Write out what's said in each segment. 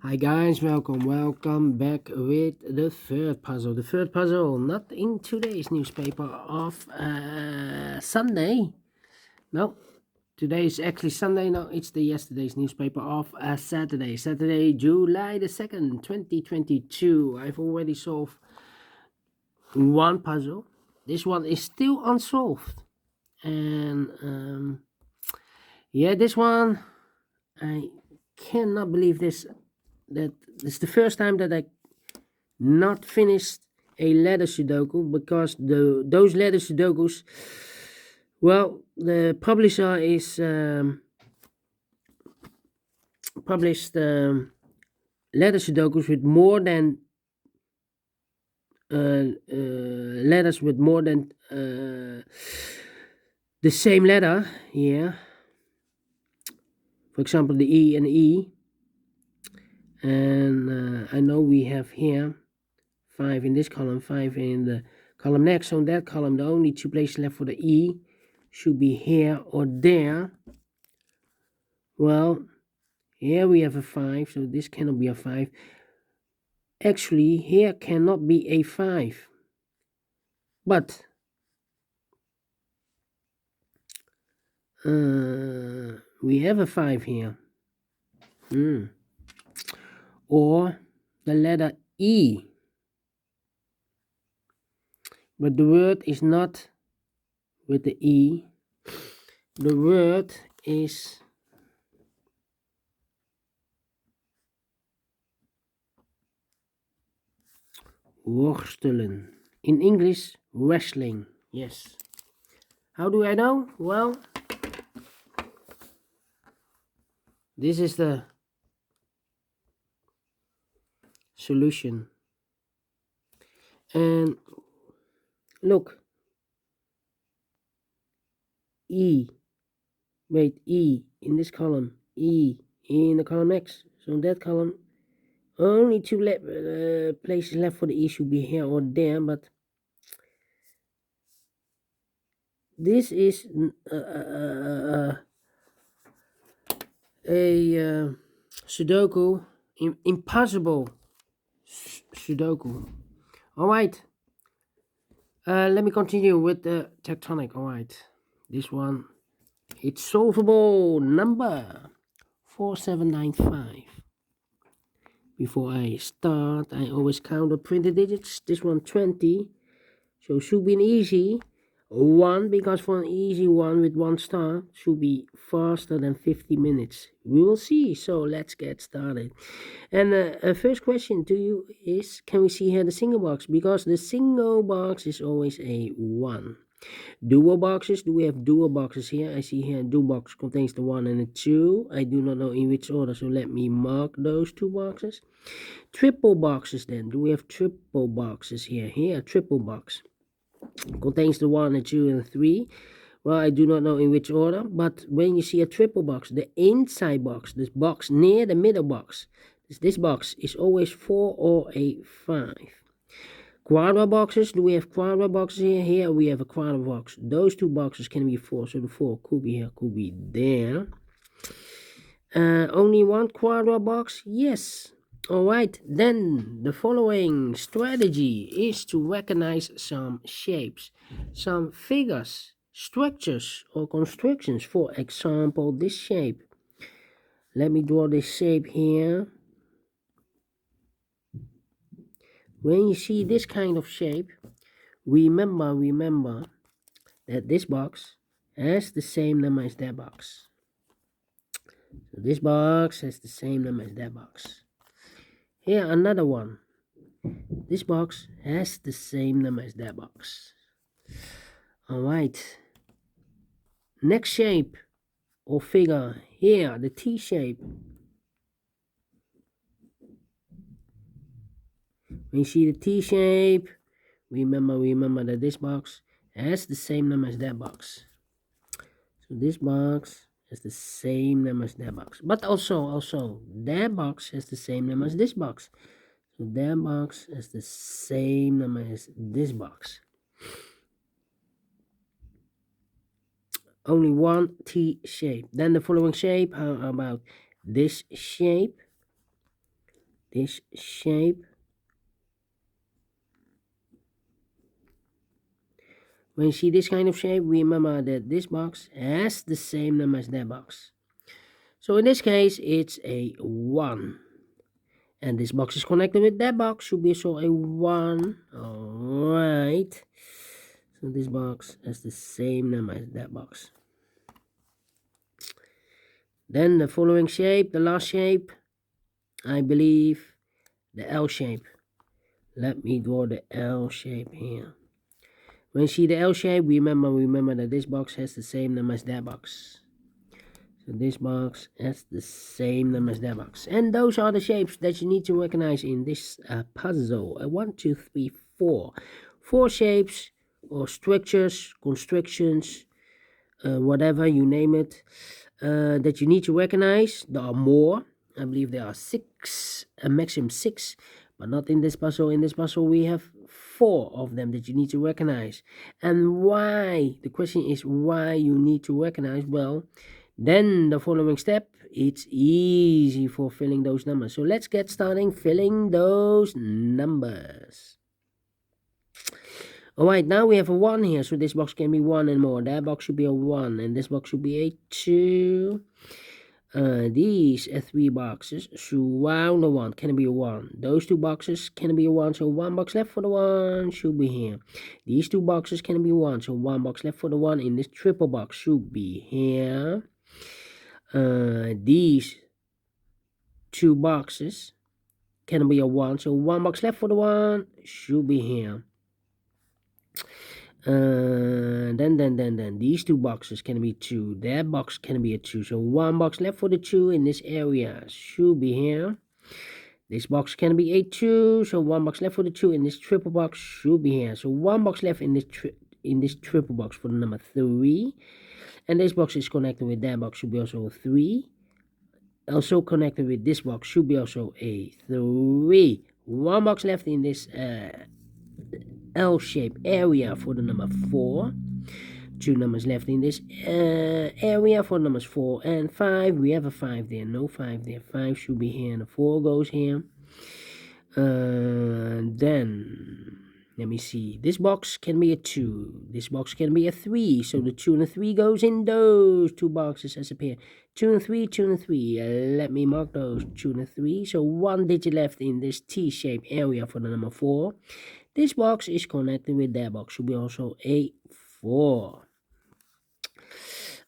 Hi guys, welcome back with the third puzzle. The third puzzle, not in today's newspaper of Sunday. No, today is actually Sunday. No, it's the yesterday's newspaper of Saturday. Saturday, July the 2nd, 2022. I've already solved one puzzle. This one is still unsolved. And yeah, this one, I cannot believe this. That it's the first time that I not finished a letter Sudoku, because those letter Sudokus, well, the publisher is published letter Sudokus with more than letters with more than the same letter here. For example, the E and E. And I know we have here 5 in this column, 5 in the column next. So in that column, the only two places left for the E should be here or there. Well, here we have a 5, so this cannot be a 5. Actually, here cannot be a 5. But we have a 5 here. Or the letter E. But the word is not with the E. The word is worstelen. In English, wrestling. Yes. How do I know? Well, this is the solution. And look. E. Wait, E in this column. E in the column X. So in that column, only two places left for the E should be here or there, but this is a Sudoku, impossible Sudoku. Alright, let me continue with the tectonic. Alright, this one, it's solvable number 4795. Before I start, I always count the printed digits. This one 20, so should be an easy 1, because for an easy one with 1 star should be faster than 50 minutes. We will see. So let's get started. And first question to you is, can we see here the single box? Because the single box is always a 1. Dual boxes, do we have dual boxes here? I see here dual box contains the 1 and the 2. I do not know in which order, so let me mark those 2 boxes. Triple boxes then, do we have triple boxes here? Here, triple box contains the 1 and 2 and 3. Well, I do not know in which order, but when you see a triple box, the inside box, this box near the middle box, this box is always 4 or a 5. Quadra boxes, do we have quadra boxes here? Here we have a quadra box. Those 2 boxes can be 4, so the 4 could be here, could be there. Only 1 quadra box? Yes. Alright, then the following strategy is to recognize some shapes, some figures, structures or constructions. For example, this shape. Let me draw this shape here. When you see this kind of shape, remember that this box has the same number as that box. So this box has the same number as that box. Here, another one. This box has the same number as that box. Alright. Next shape or figure. Here, the T shape. When you see the T shape, remember that this box has the same number as that box. So this box has the same number as that box. But also, that box has the same number as this box. So that box has the same number as this box. Only one T shape. Then the following shape, how about this shape? this shape. When you see this kind of shape, remember that this box has the same number as that box. So in this case, it's a 1. And this box is connected with that box, should be also a 1. Alright. So this box has the same number as that box. Then the following shape, the last shape, I believe the L shape. Let me draw the L shape here. When you see the L shape, remember that this box has the same number as that box. So this box has the same number as that box. And those are the shapes that you need to recognize in this puzzle. 1, 2, 3, 4. 4 shapes or structures, constructions, whatever you name it, that you need to recognize. There are more. I believe there are 6, a maximum 6, but not in this puzzle. In this puzzle we have 4 of them that you need to recognize. And why? The question is why you need to recognize. Well, then the following step, it's easy for filling those numbers. So let's get starting filling those numbers. Alright, now we have a 1 here, so this box can be 1 and more. That box should be a 1, and this box should be a 2. These 3 boxes surround the 1, can be a 1. Those 2 boxes can be a 1, so 1 box left for the 1 should be here. These 2 boxes can be 1, so 1 box left for the 1 in this triple box should be here. These 2 boxes can be a 1, so 1 box left for the 1 should be here. Then these 2 boxes can be 2. That box can be a 2, so 1 box left for the 2 in this area should be here. This box can be a 2, so 1 box left for the 2 in this triple box should be here. So 1 box left in this triple box for the number 3. And this box is connected with that box, should be also a 3. Also connected with this box should be also a 3. 1 box left in this L-shaped area for the number 4. 2 numbers left in this area for numbers 4 and 5. We have a 5 there, no 5 there. 5 should be here and the 4 goes here. Then let me see, this box can be a 2, this box can be a 3, so the 2 and the 3 goes in those 2 boxes as a pair. 2 and 3, 2 and 3, let me mark those 2 and 3, so 1 digit left in this T-shaped area for the number 4. This box is connected with that box, should be also a 4.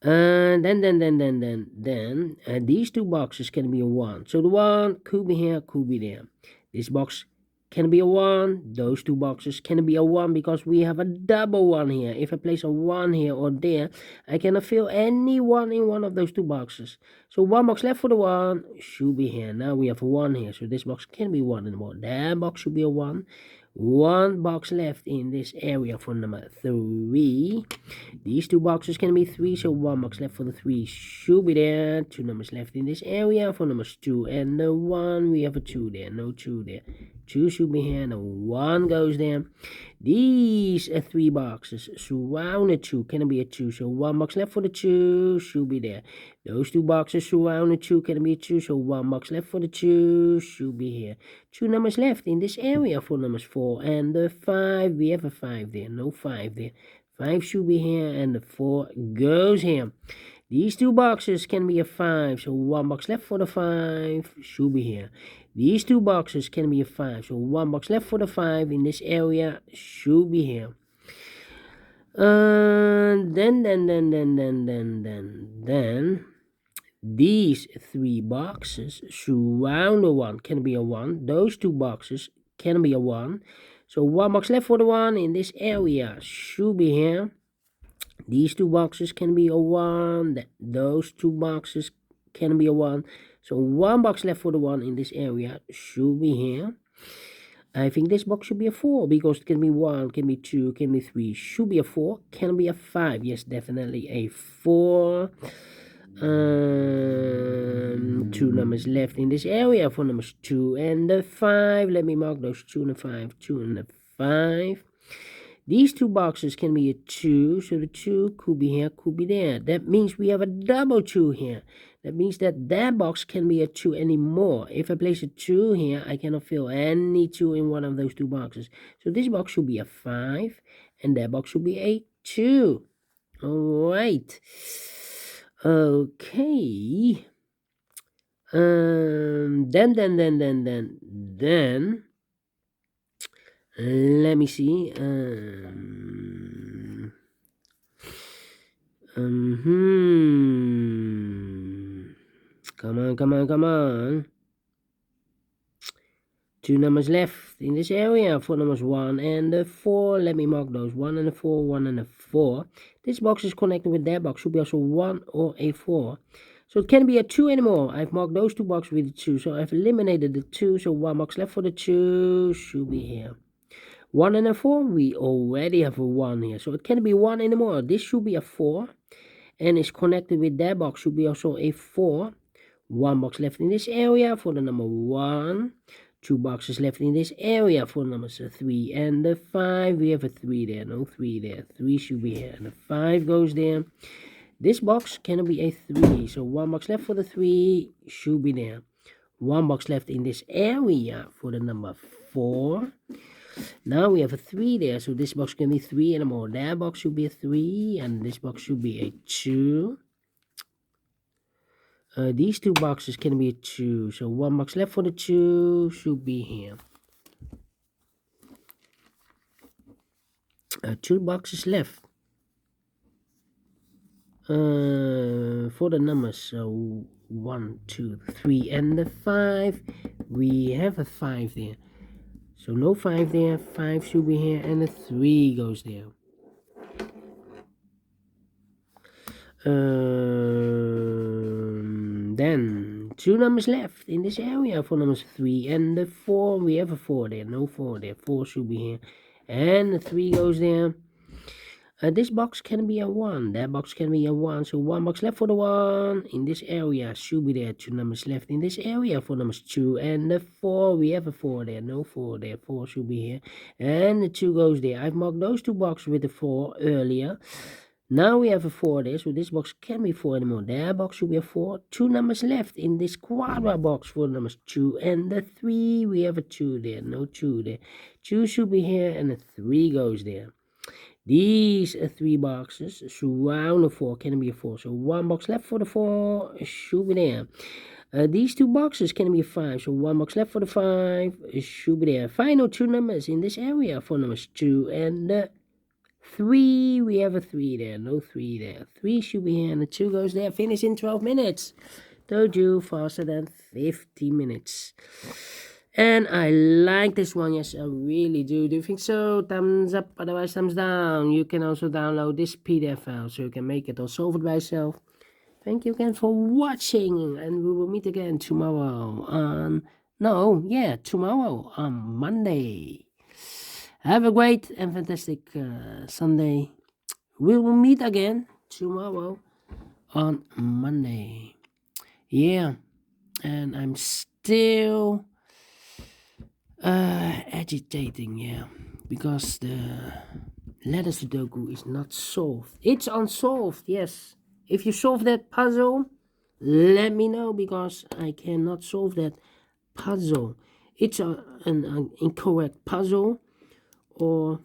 Then these 2 boxes can be a 1, so the 1 could be here, could be there. This box can be a 1, those 2 boxes can be a 1 because we have a double 1 here. If I place a 1 here or there, I cannot fill any 1 in one of those 2 boxes. So 1 box left for the 1 should be here. Now we have a 1 here, so this box can be 1 and more. That box should be a 1. 1 box left in this area for number 3. These 2 boxes can be 3, so 1 box left for the 3 should be there. 2 numbers left in this area for numbers 2 and the 1. We have a 2 there, no 2 there. 2 should be here, and the 1 goes there. These 3 boxes surround the 2, can be a 2, so 1 box left for the 2 should be there. Those 2 boxes surround the 2, can be a 2, so 1 box left for the 2 should be here. 2 numbers left in this area for numbers 4 and the 5. We have a 5 there, no 5 there. 5 should be here, and the 4 goes here. These 2 boxes can be a 5, so 1 box left for the 5 should be here. These 2 boxes can be a 5, so 1 box left for the 5 in this area should be here. Then these 3 boxes surround the 1, can be a 1. Those 2 boxes can be a 1. So 1 box left for the 1 in this area should be here. These 2 boxes can be a 1. Those 2 boxes can be a 1. So 1 box left for the 1 in this area should be here. I think this box should be a 4 because it can be 1, can be 2, can be 3. Should be a 4, can be a 5. Yes, definitely a 4. 2 numbers left in this area for numbers 2 and the 5. Let me mark those 2 and the 5, 2 and the 5. These two boxes can be a 2, so the 2 could be here, could be there. That means we have a double 2 here. That means that box can be a 2 anymore. If I place a 2 here, I cannot fill any 2 in one of those two boxes. So this box should be a 5, and that box should be a 2. Alright. Okay. Then let me see. Come on. 2 numbers left in this area. 4 numbers 1 and 4. Let me mark those. 1 and a 4, 1 and a 4. This box is connected with that box. Should be also 1 or a 4. So it can't be a 2 anymore. I've marked those two boxes with a 2. So I've eliminated the 2. So 1 box left for the 2 should be here. 1 and a 4. We already have a 1 here. So it can't be 1 anymore. This should be a 4. And is connected with that box. Should be also a 4. 1 box left in this area for the number 1. 2 boxes left in this area for numbers 3 and the 5. We have a 3 there. No 3 there. 3 should be here. And the 5 goes there. This box cannot be a 3. So 1 box left for the 3 should be there. 1 box left in this area for the number 4. Now we have a 3 there. So this box can be 3 and more. That box should be a 3. And this box should be a 2. These two boxes can be a 2. So 1 box left for the 2 should be here. 2 boxes left. For the numbers 1, 2, 3 and the 5. We have a 5 there. So no 5 there. 5 should be here and the 3 goes there. Then 2 numbers left in this area for numbers 3 and the 4. We have a 4 there. No 4 there. 4 should be here. And the 3 goes there. This box can be a 1. That box can be a 1. So 1 box left for the 1. In this area should be there. 2 numbers left in this area for numbers 2 and the 4. We have a 4 there. No 4 there. 4 should be here. And the 2 goes there. I've marked those two boxes with the 4 earlier. Now we have a 4 there, so this box can't be 4 anymore. That box should be a 4. 2 numbers left in this quadra box for numbers 2 and the 3. We have a 2 there, no 2 there. 2 should be here and a 3 goes there. These 3 boxes surround the 4, can be a 4. So 1 box left for the 4 should be there. These 2 boxes can be a 5, so 1 box left for the 5 should be there. Final 2 numbers in this area for numbers 2 and the 3. We have a 3 there. No 3 there. 3 should be here and the 2 goes there. Finish in 12 minutes. Told you, faster than 50 minutes. And I like this one. Yes, I really do. Do you think so? Thumbs up, otherwise thumbs down. You can also download this PDF file so you can make it or solve it by yourself. Thank you again for watching. And we will meet again tomorrow on... tomorrow on Monday. Have a great and fantastic Sunday. We will meet again tomorrow on Monday. Yeah, and I'm still agitating, because the letter Sudoku is not solved. It's unsolved, yes. If you solve that puzzle, let me know, because I cannot solve that puzzle. It's an incorrect puzzle. Or,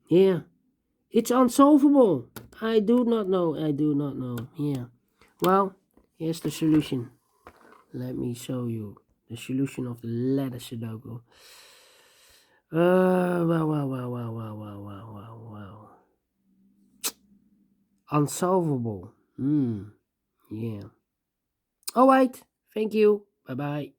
it's unsolvable. I do not know. Well, here's the solution. Let me show you the solution of the letter Sudoku. Well. Unsolvable. Alright. Thank you. Bye-bye.